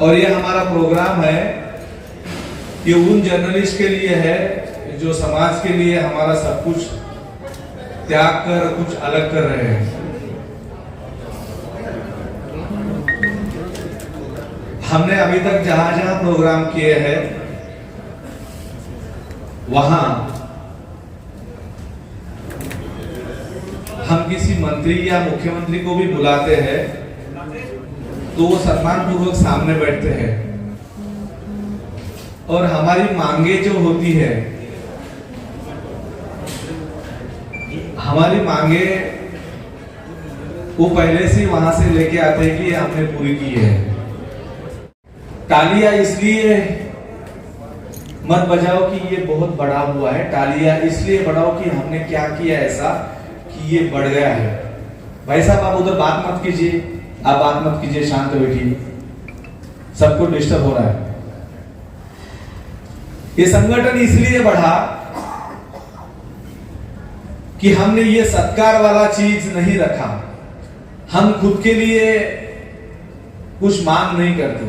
और ये हमारा प्रोग्राम है, ये उन जर्नलिस्ट के लिए है जो समाज के लिए हमारा सब कुछ त्याग कर कुछ अलग कर रहे हैं। हमने अभी तक जहां जहां प्रोग्राम किए हैं वहां हम किसी मंत्री या मुख्यमंत्री को भी बुलाते हैं तो वो सम्मानपूर्वक सामने बैठते हैं और हमारी मांगे जो होती है, हमारी मांगे वो पहले से वहां से लेके आते हैं कि हमने पूरी की है। तालियां इसलिए मत बजाओ कि ये बहुत बड़ा हुआ है, तालियां इसलिए बढ़ाओ कि हमने क्या किया ऐसा कि ये बढ़ गया है। भाई साहब आप उधर बात मत कीजिए, आप बात मत कीजिए, शांत बैठिए, सबको डिस्टर्ब हो रहा है। ये संगठन इसलिए बढ़ा कि हमने ये सत्कार वाला चीज नहीं रखा। हम खुद के लिए कुछ मांग नहीं करते।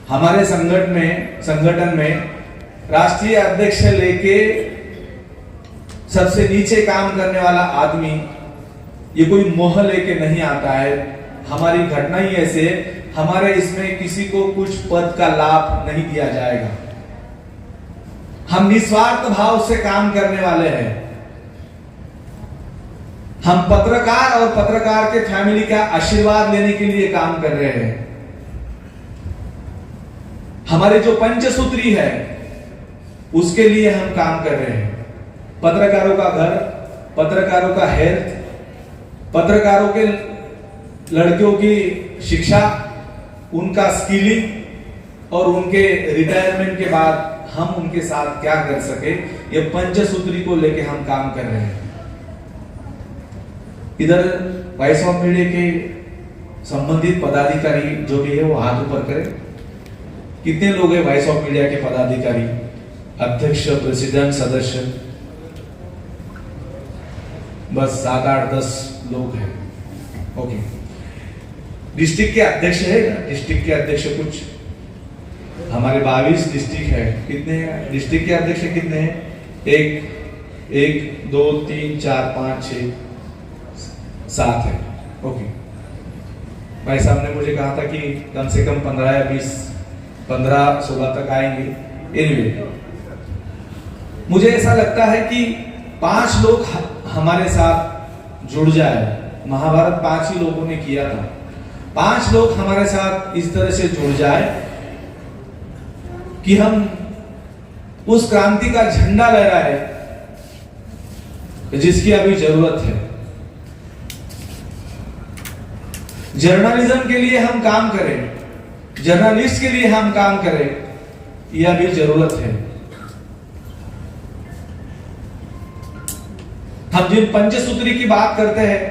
हमारे संगठन में राष्ट्रीय अध्यक्ष लेके सबसे नीचे काम करने वाला आदमी ये कोई मोह लेके नहीं आता है। हमारी घटना ही ऐसे, हमारे इसमें किसी को कुछ पद का लाभ नहीं दिया जाएगा। हम निस्वार्थ भाव से काम करने वाले हैं। हम पत्रकार और पत्रकार के फैमिली का आशीर्वाद लेने के लिए काम कर रहे हैं। हमारे जो पंचसूत्री है उसके लिए हम काम कर रहे हैं। पत्रकारों का घर, पत्रकारों का हेल्थ, पत्रकारों के लड़कियों की शिक्षा, उनका स्किलिंग और उनके रिटायरमेंट के बाद हम उनके साथ क्या कर सके, ये पंचसूत्री को लेके हम काम कर रहे हैं। इधर वॉइस ऑफ मीडिया के संबंधित पदाधिकारी जो भी है वो हाथ ऊपर करें। कितने लोग हैं वॉइस ऑफ मीडिया के पदाधिकारी, अध्यक्ष, प्रेसिडेंट, सदस्य? बस 7, 8, 10 लोग हैं। ओके। डिस्ट्रिक्ट के अध्यक्ष है ना? डिस्ट्रिक्ट के अध्यक्ष कुछ हमारे 22 डिस्ट्रिक्ट है। कितने हैं डिस्ट्रिक्ट के अध्यक्ष? कितने हैं? 1 2 3 4 5 6 7 है। ओके। भाई साहब ने मुझे कहा था कि कम से कम 15 या 20, 15 16 तक आएंगे। एनीवे, मुझे ऐसा लगता है कि 5 लोग हमारे साथ जुड़ जाए। महाभारत 5 ही लोगों ने किया था। 5 लोग हमारे साथ इस तरह से जुड़ जाए कि हम उस क्रांति का झंडा लहराए जिसकी अभी जरूरत है। जर्नलिज्म के लिए हम काम करें, जर्नलिस्ट के लिए हम काम करें, यह अभी जरूरत है। हम जिन पंचसूत्री की बात करते हैं,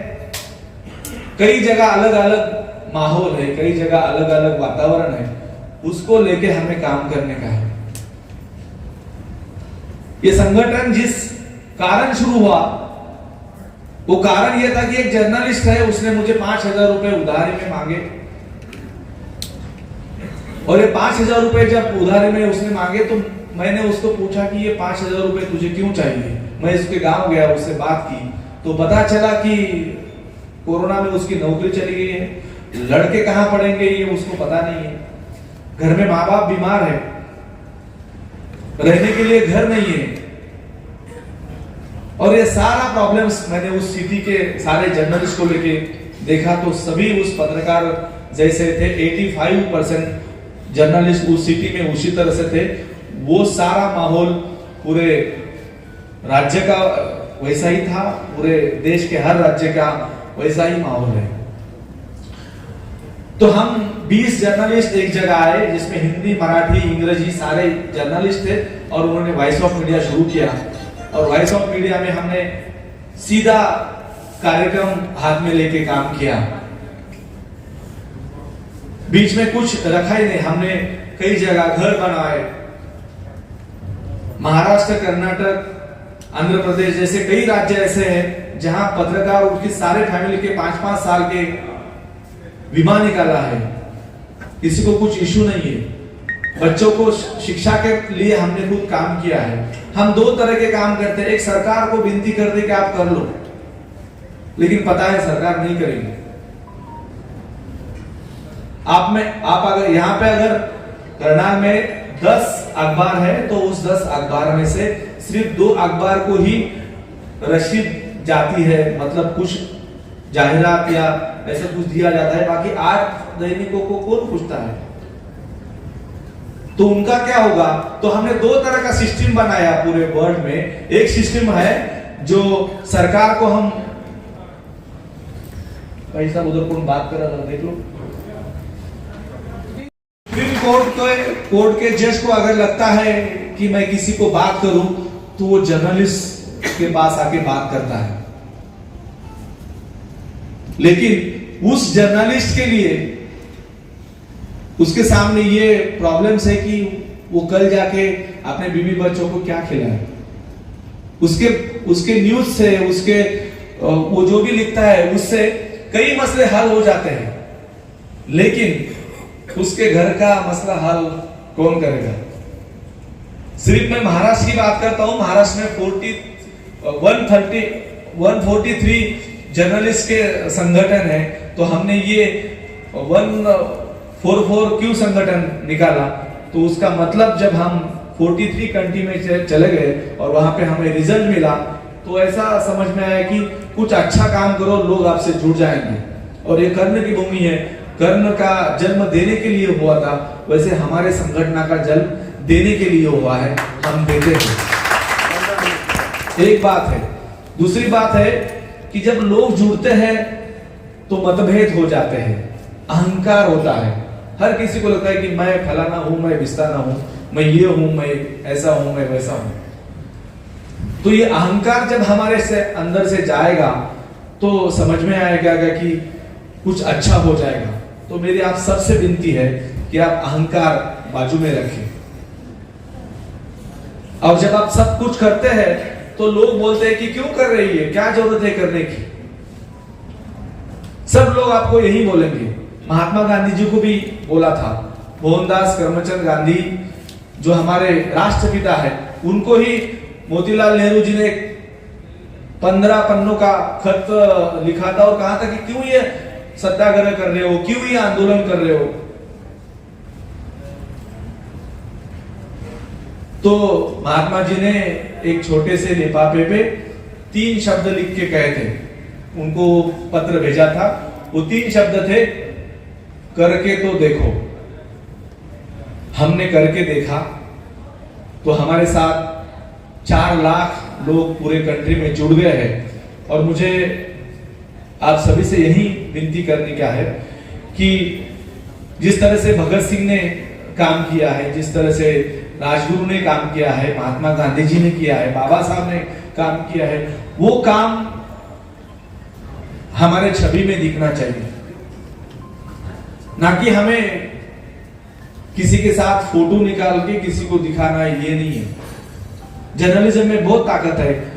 कई जगह अलग अलग माहौल है, कई जगह अलग अलग वातावरण है, उसको लेके हमें काम करने का है। ये संगठन जिस कारण शुरू हुआ वो कारण यह था कि एक जर्नलिस्ट है, उसने मुझे 5,000 रुपए उधारी में मांगे और ये 5,000 रुपए जब उधारी में उसने मांगे तो मैंने उसको पूछा कि ये 5,000 रुपए तुझे क्यों चाहिए। मैं उसके गांव गया, उससे बात की तो पता चला कि कोरोना में उसकी नौकरी चली गई है, लड़के कहां पढ़ेंगे ये उसको पता नहीं है, घर में माँ बाप बीमार है, रहने के लिए घर नहीं है। और ये सारा प्रॉब्लम्स मैंने उस सिटी के सारे जर्नलिस्ट को लेके देखा तो सभी उस पत्रकार जैसे थे। 85% जर्नलिस्ट उस सिटी में उसी तरह से थे। वो सारा माहौल पूरे राज्य का वैसा ही था, पूरे देश के हर राज्य का वैसा ही माहौल है। तो हम 20 जर्नलिस्ट एक जगह आए जिसमें हिंदी, मराठी, अंग्रेजी सारे जर्नलिस्ट थे और उन्होंने वॉइस ऑफ मीडिया शुरू किया। और वॉइस ऑफ मीडिया में हमने सीधा कार्यक्रम हाथ में लेके काम किया, बीच में कुछ रखा ही नहीं। हमने कई जगह घर बनाए, महाराष्ट्र, कर्नाटक, आंध्र प्रदेश जैसे कई राज्य ऐसे हैं जहां पत्रकार उनकी सारे फैमिली के 5-5 साल के बीमा निकाला है। किसी को कुछ इशू नहीं है। बच्चों को शिक्षा के लिए हमने खुद काम किया है। हम दो तरह के काम करते हैं, एक सरकार को विनती कर दे कि आप कर लो, लेकिन पता है सरकार नहीं करेगी। आप अगर यहाँ पे अगर करनाल में 10 अखबार है तो उस 10 अखबार में से सिर्फ 2 अखबार को ही रसीद जाती है, मतलब कुछ जाहिरात या ऐसा कुछ दिया जाता है, बाकी 8 दैनिकों को कौन पूछता है? तो उनका क्या होगा? तो हमने 2 तरह का सिस्टम बनाया पूरे वर्ल्ड में। एक सिस्टम है जो सरकार को हम, भाई साहब उधर कौन बात कर रहा था देख लो। सुप्रीम कोर्ट के जज को अगर लगता है कि मैं किसी को बात करूं तो वो जर्नलिस्ट के पास आके बात करता है, लेकिन उस जर्नलिस्ट के लिए उसके सामने ये प्रॉब्लम्स है कि वो कल जाके अपने बीवी बच्चों को क्या खिलाए। उसके न्यूज से, उसके वो जो भी लिखता है उससे कई मसले हल हो जाते हैं, लेकिन उसके घर का मसला हल कौन करेगा? सिर्फ मैं महाराष्ट्र की बात करता हूं। महाराष्ट्र में 143 जर्नलिस्ट के संगठन है, तो हमने ये 144 क्यों संगठन निकाला। तो उसका मतलब जब हम 43 कंट्री में चले गए और वहां पे हमें रिजल्ट मिला, तो ऐसा समझ में आया कि कुछ अच्छा काम करो, लोग आपसे जुड़ जाएंगे। और ये कर्ण की भूमि है, कर्ण का जन्म देने के लिए हुआ था, वैसे हमारे संगठन का जन्म देने के लिए हुआ है, हम देते हैं। एक बात है। दूसरी बात है कि जब लोग जुड़ते हैं तो मतभेद हो जाते हैं, अहंकार होता है। हर किसी को लगता है कि मैं फलाना हूं, मैं बिस्ताना हूं, मैं ये हूं, मैं ऐसा हूं, मैं वैसा हूं। तो ये अहंकार जब हमारे से अंदर से जाएगा तो समझ में आएगा कि कुछ अच्छा हो जाएगा। तो मेरी आप सबसे विनती है कि आप अहंकार बाजू में रखें। और जब आप सब कुछ करते हैं तो लोग बोलते हैं कि क्यों कर रही है, क्या जरूरत है करने की। सब लोग आपको यही बोलेंगे। महात्मा गांधी जी को भी बोला था, मोहनदास करमचंद गांधी जो हमारे राष्ट्रपिता है, उनको ही मोतीलाल नेहरू जी ने 15 पन्नों का खत लिखा था और कहा था कि क्यों ये सत्याग्रह कर रहे हो, क्यों ये आंदोलन कर रहे हो। तो महात्मा जी ने एक छोटे से लिफाफे पे 3 शब्द लिख के कहे थे, उनको पत्र भेजा था। वो 3 शब्द थे, करके तो देखो। हमने करके देखा तो हमारे साथ 4 लाख लोग पूरे कंट्री में जुड़ गए हैं। और मुझे आप सभी से यही विनती करने का है कि जिस तरह से भगत सिंह ने काम किया है, जिस तरह से राजगुरु ने काम किया है, महात्मा गांधी जी ने किया है, बाबा साहब ने काम किया है, वो काम हमारे छवि में दिखना चाहिए। ना कि हमें किसी के साथ फोटो निकाल के किसी को दिखाना, ये नहीं है। जर्नलिज्म में बहुत ताकत है।